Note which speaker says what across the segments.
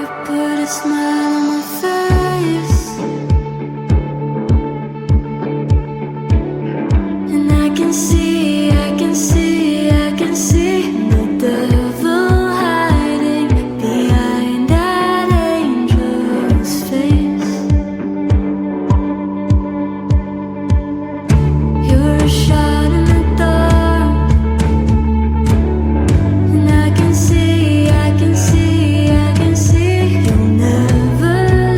Speaker 1: You put a smile on my face, and I can see, I can see, I can see the devil hiding behind that angel's face. You're a shot in the dark, and I can see, I can see, I can see you'll never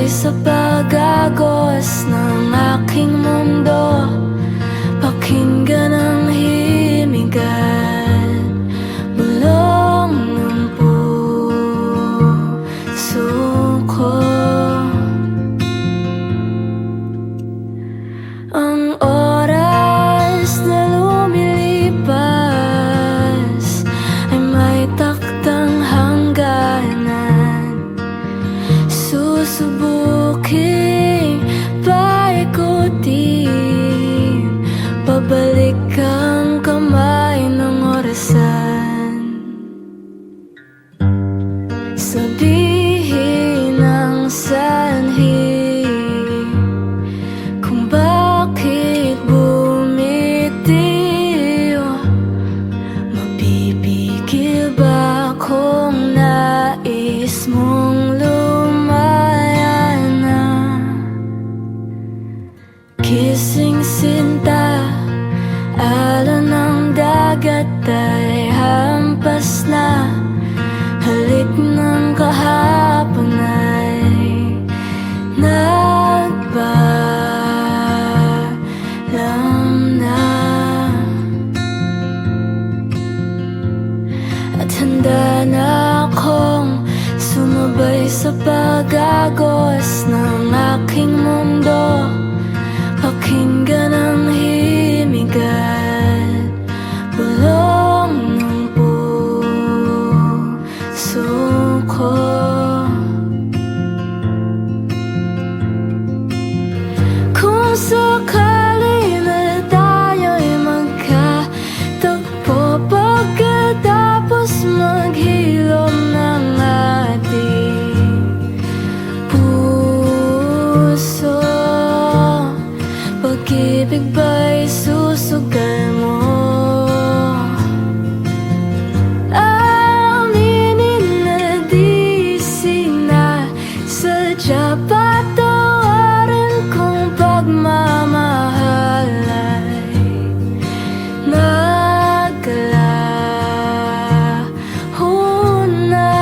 Speaker 1: sa pag-agos ng aking mundo. Pakinggan ang himigan, bulong ng puso ko. Ang oras na lumilipas ay may taktang hangganan. Susubuking paikutin, pabalik ang kamay ng orasan. Sabihin ang sanhi kung bakit bumitiw. Mapipigil ba kung nais mong lumaya na? Kising sinta, alon ng dagat ay hampas na. Halik ng kahapon ay nagpaalam na. At handa na akong sumabay sa pag-agos ng aking mundo. Pakinggan ang himigan, bulong ng puso ko. Kung sakali na tayo'y magkatagpo, pagkatapos maghilom ng ating puso, pag-ibig ba'y susugal mo? Aminin na di sinasadya, patawarin kung pagmamahal ay naglaho na.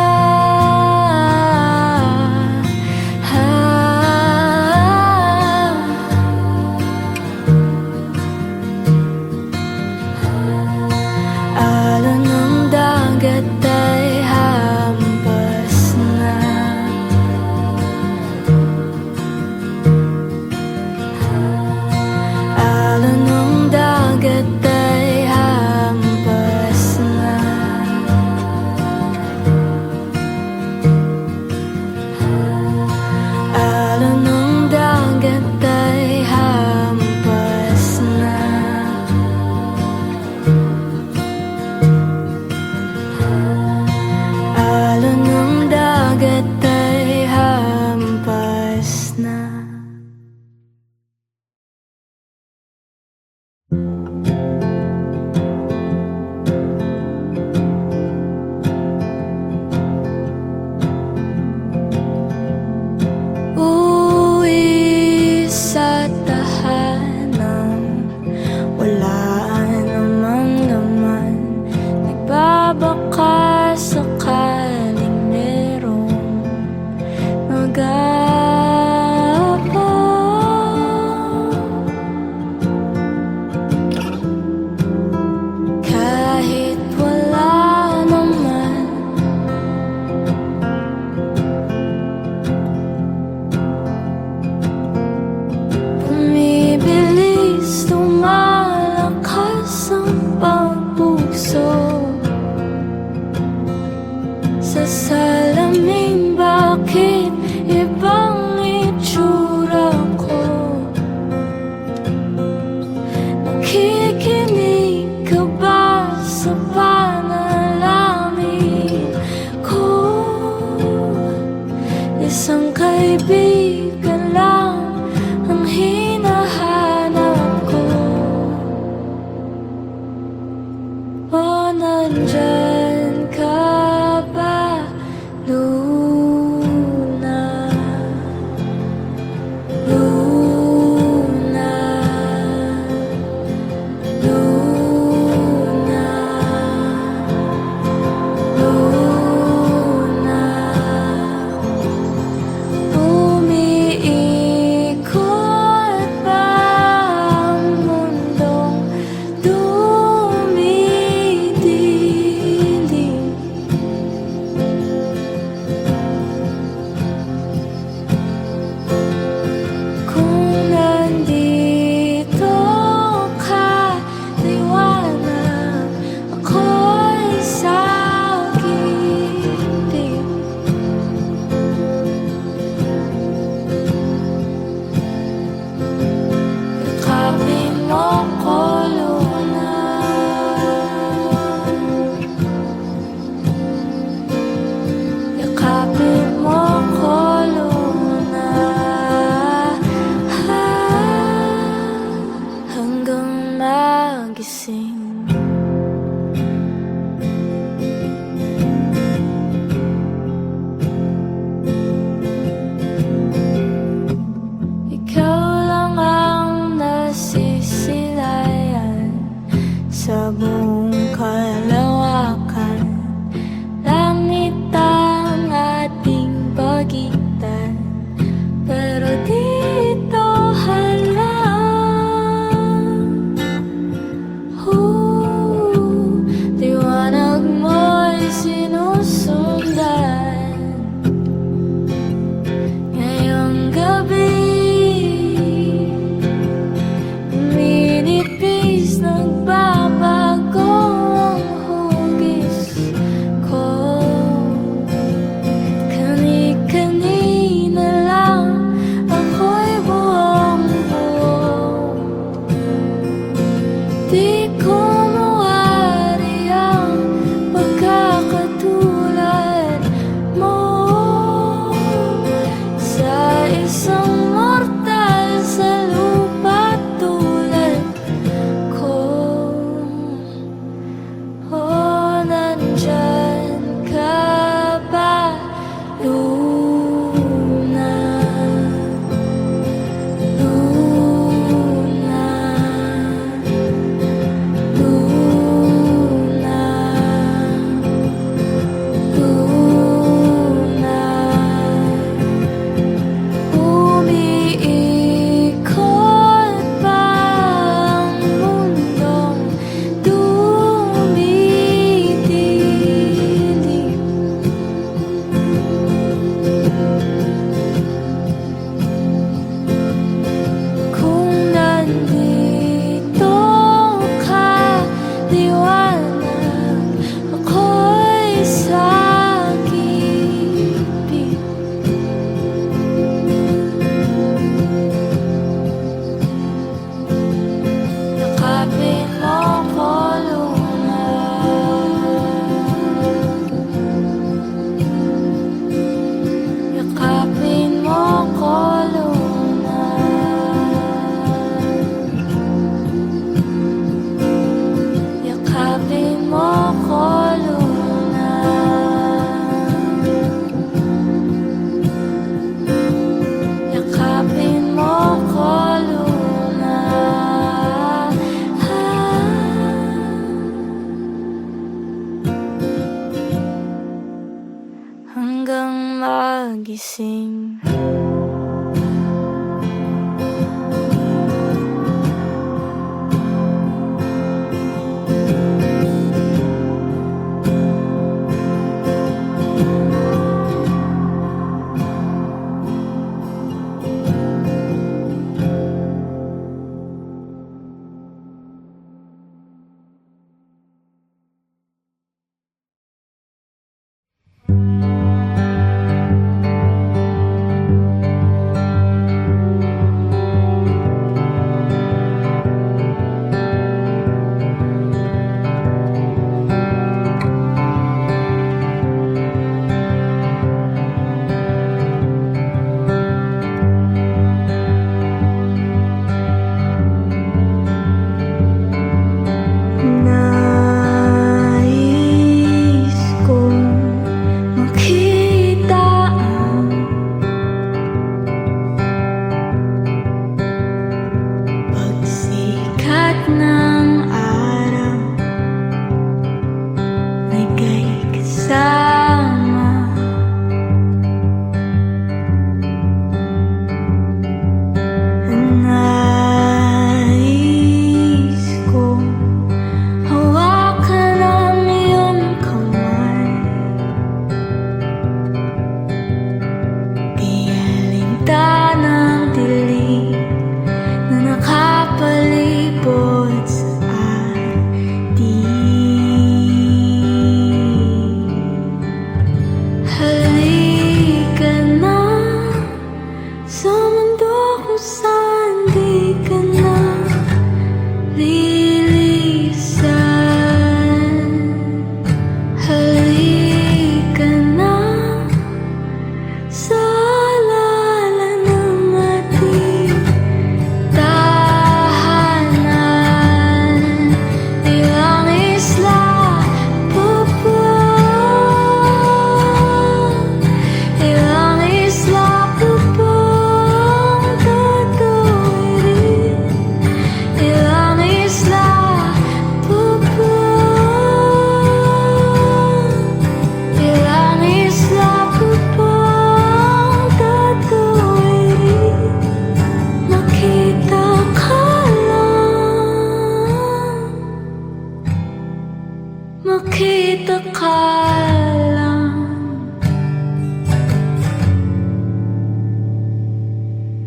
Speaker 1: Alon ng dagat ay hampas na. Alon ng dagat ay hampas na. Alon ng dagat ay hampas na. Alon ng dagat ay hampas na. Uwi sa tahanan, wala namang laman. Nagbabaka sakaling merong mag-aabang. Kahit wala naman, bumibilis, lumalakas ang pagpuso. Sa salamin, bakit ibang itsura ko? Nakikinig ka ba sa panalangin ko? Isang kaibigan lang ang hinahanap ko. O nandyan ka ba, Luna? Luna, Luna, Luna.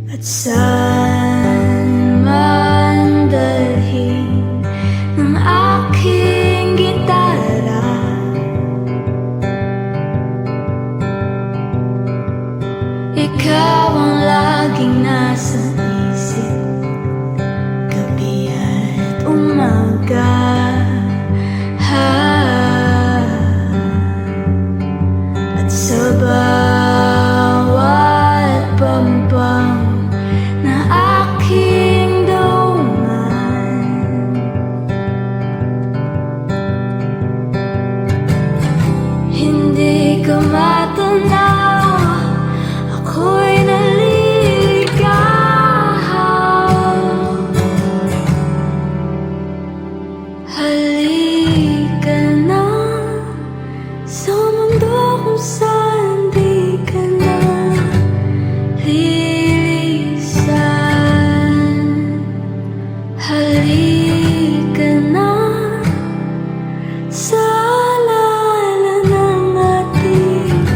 Speaker 1: at saan man dalhin ng aking gitara. Ikaw ang laging nasa isip, gabi at umaga. At sa bawat pampang na aking daungan, hindi ka matanaw, ako'y naliligaw. Halika na sa mundo kung saan di ka na lilisan. Halika na sa alala ng ating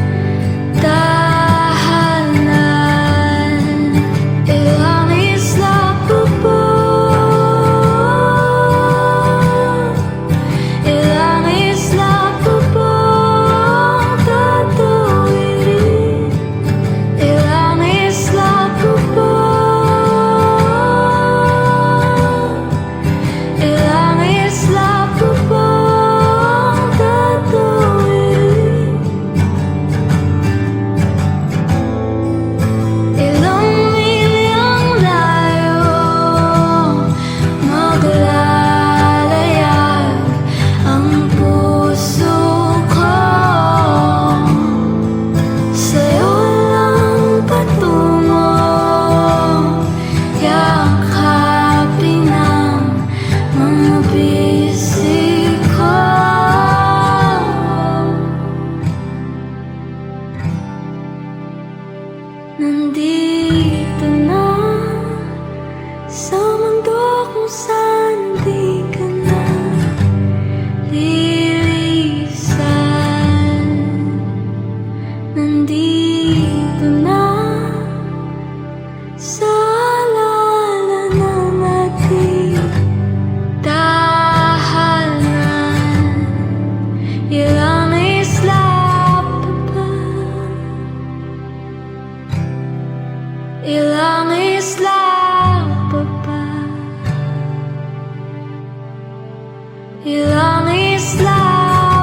Speaker 1: tahanan. Ilang isla pa ba? Ilang isla pa ba ang tatawirin? Ilang isla pa ba? Ilang isla pa ba ang tatawirin? Ilang milyang layo maglalayag ang puso ko. Sa'yo lang patungo, yakapin ang mga bisig ko. Nandito na sa mundo kung saan di ka na lilisan. Nandito na sa alala ng ating tahanan. Ilang isla pa ba? Ilang isla pa ba? Ilang isla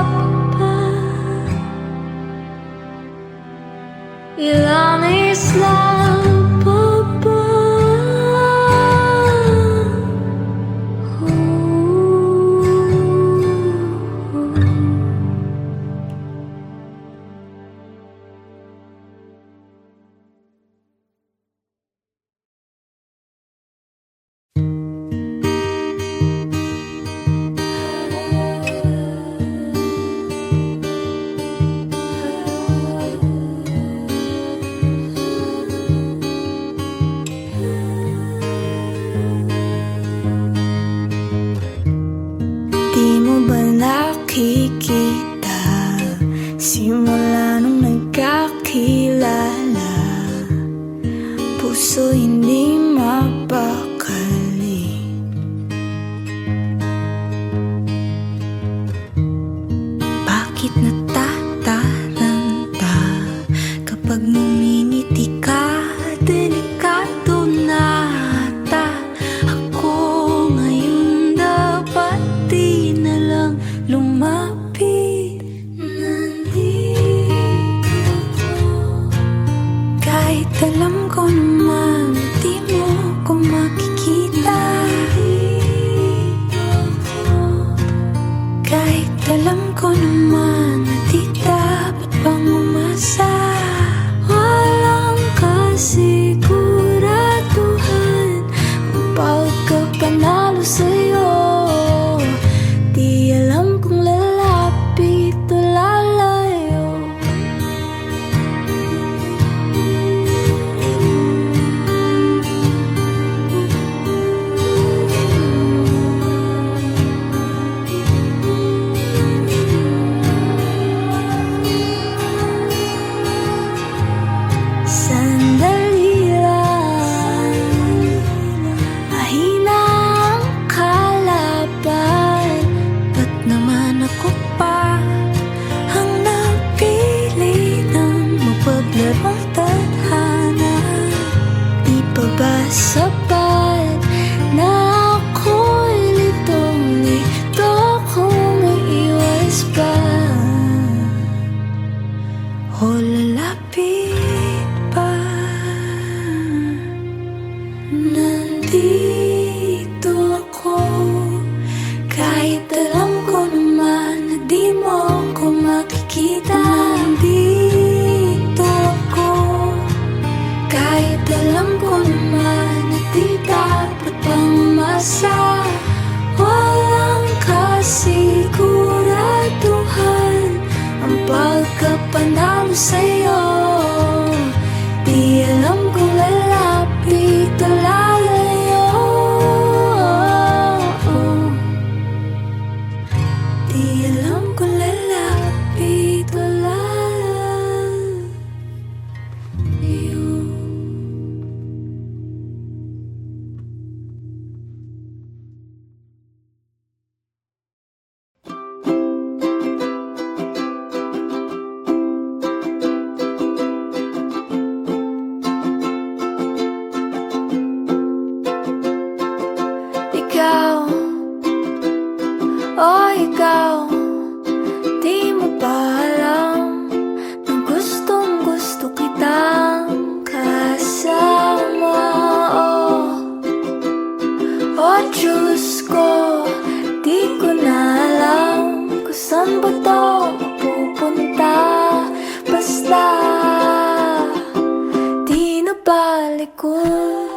Speaker 1: pa ba? Ilang isla pa ba? Di mo ba nakikita, simula nung nagkakilala, puso hindi mapakali. Bakit natataranta kapag ngumingiti ka? Delikado na ata ako ngayon, dapat di na lang lumapit. Nandito ako, kahit alam ko naman di mo ko makita. sapat na ako'y litong-lito kung iiwas pa o lalapit pa. Nandito ako kahit alam ko naman na di mo ko makikita. Nandito ako kahit alam ko naman na di dapat pang umasa. Walang kasiguraduhan ang pagkapanalo sa'yo. Di alam kung lalapit o lalayo. Di alam kung lalapit o lalayo. Ikaw, oh ikaw, di mo ba alam na gustong gusto kitang kasama? Oh Diyos ko, di ko na alam kung saan ba to mapupunta. Basta di na balik kung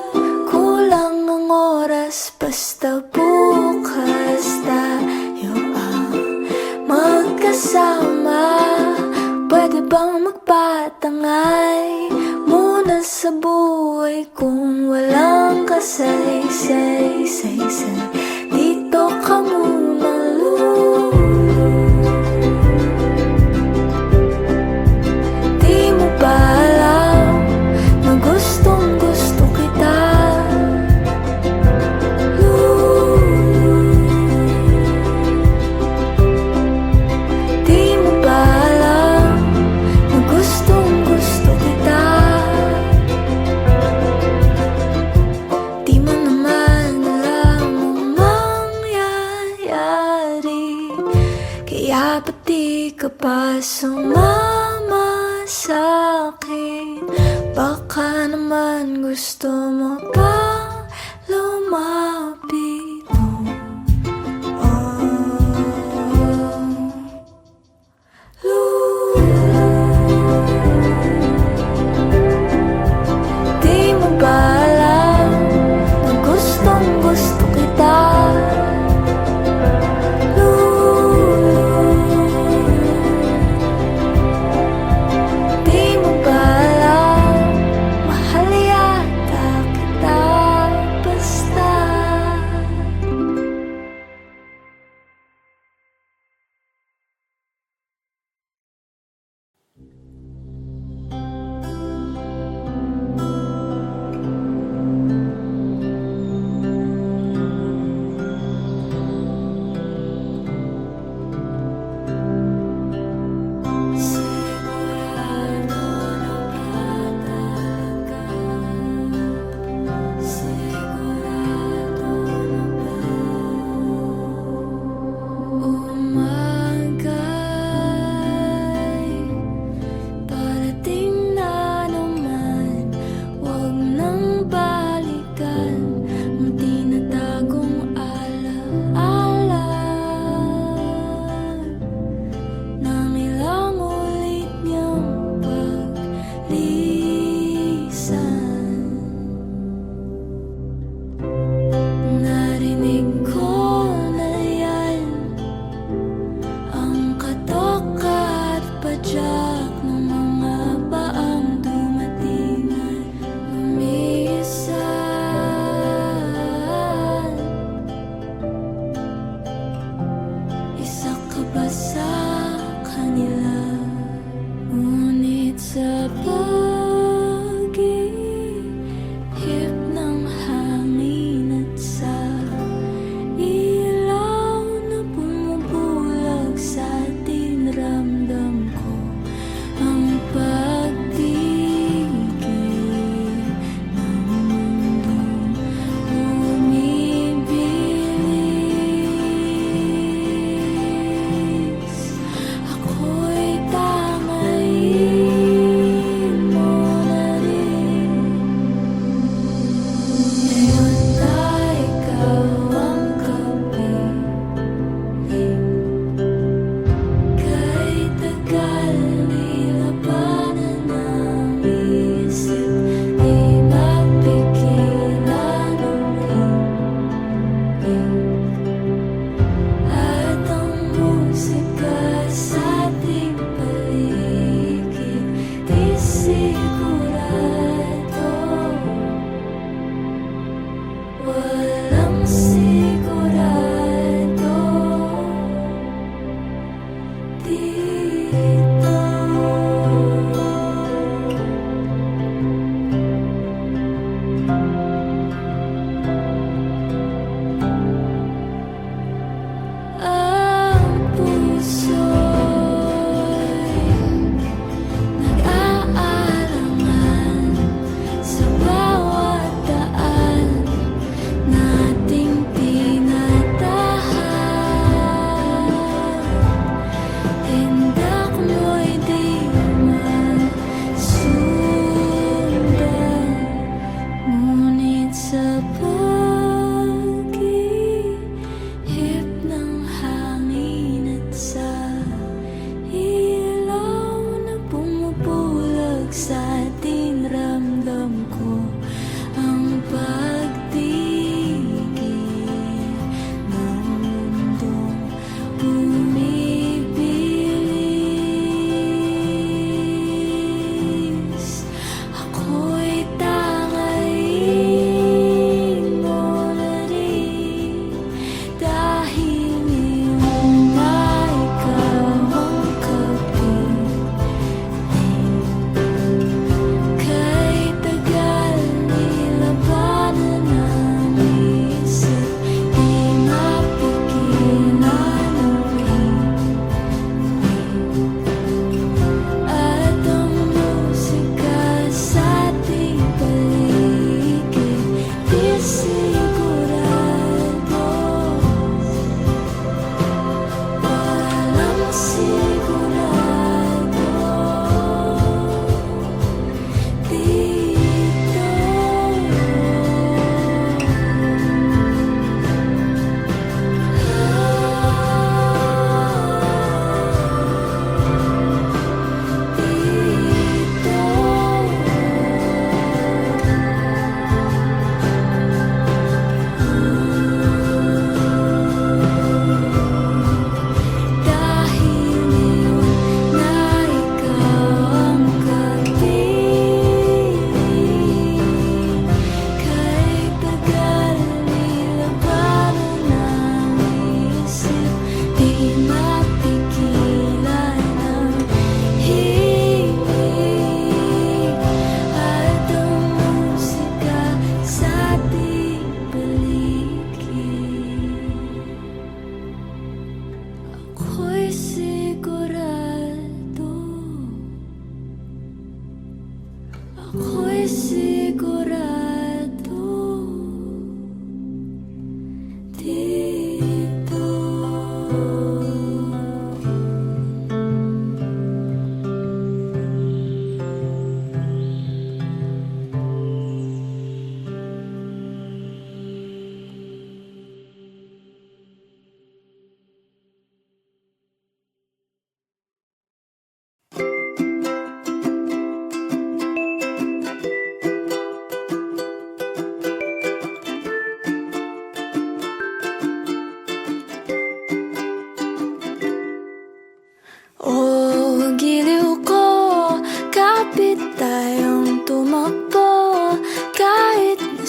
Speaker 1: kulang ang oras. Basta bukas tayo ang magkasama. Pwede bang magpatangay muna sa buhay kung walang kasay-say-say-say? Dito ka muna, di mo ba alam na gustong gusto kita? Di mo ba alam na gustong gusto kita? Di mo naman alam ang mangyayari, kaya ba't di ka pa sumama sa'kin? Baka naman gusto mo pa lumapit. Di mo ba alam na gustong gusto kita? Di mo ba alam, mahal yata kita basta. Sigurado na ba talaga? Sigurado na ba? Umagay parating na naman. Huwag nang balikan ang tinatagong alaala ng ilang ulit niyang paglisan. Narinig ko na yan ang katok at padyak ng mga baang dumating at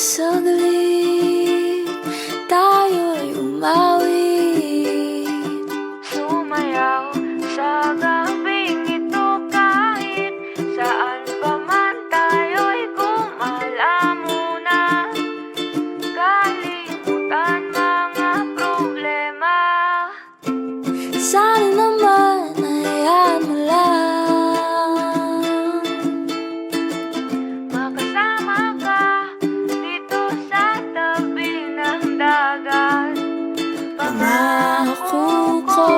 Speaker 1: saglit tayo'y umawi.
Speaker 2: Sumayaw sa gabing ito kahit saan pa man tayo'y kumalamunan. Kalimutan mga problema.
Speaker 1: Sana naman hayaan mo lang
Speaker 2: Makasama ka dito sa tabi ng dagat.
Speaker 1: Pangako ko,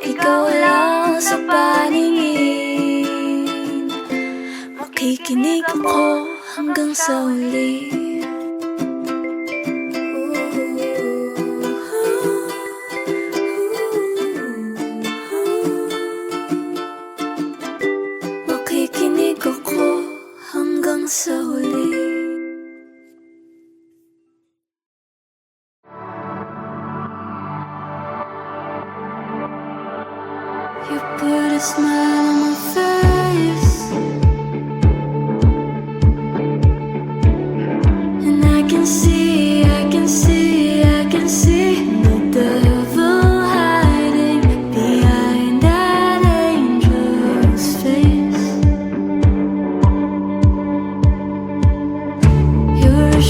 Speaker 1: ikaw lang sa paningin. Makikinig ako hanggang sa huli. Makikinig ako hanggang sa huli. You put a smile on my face, and I can see, I can see, I can see the devil hiding behind that angel's face. You're a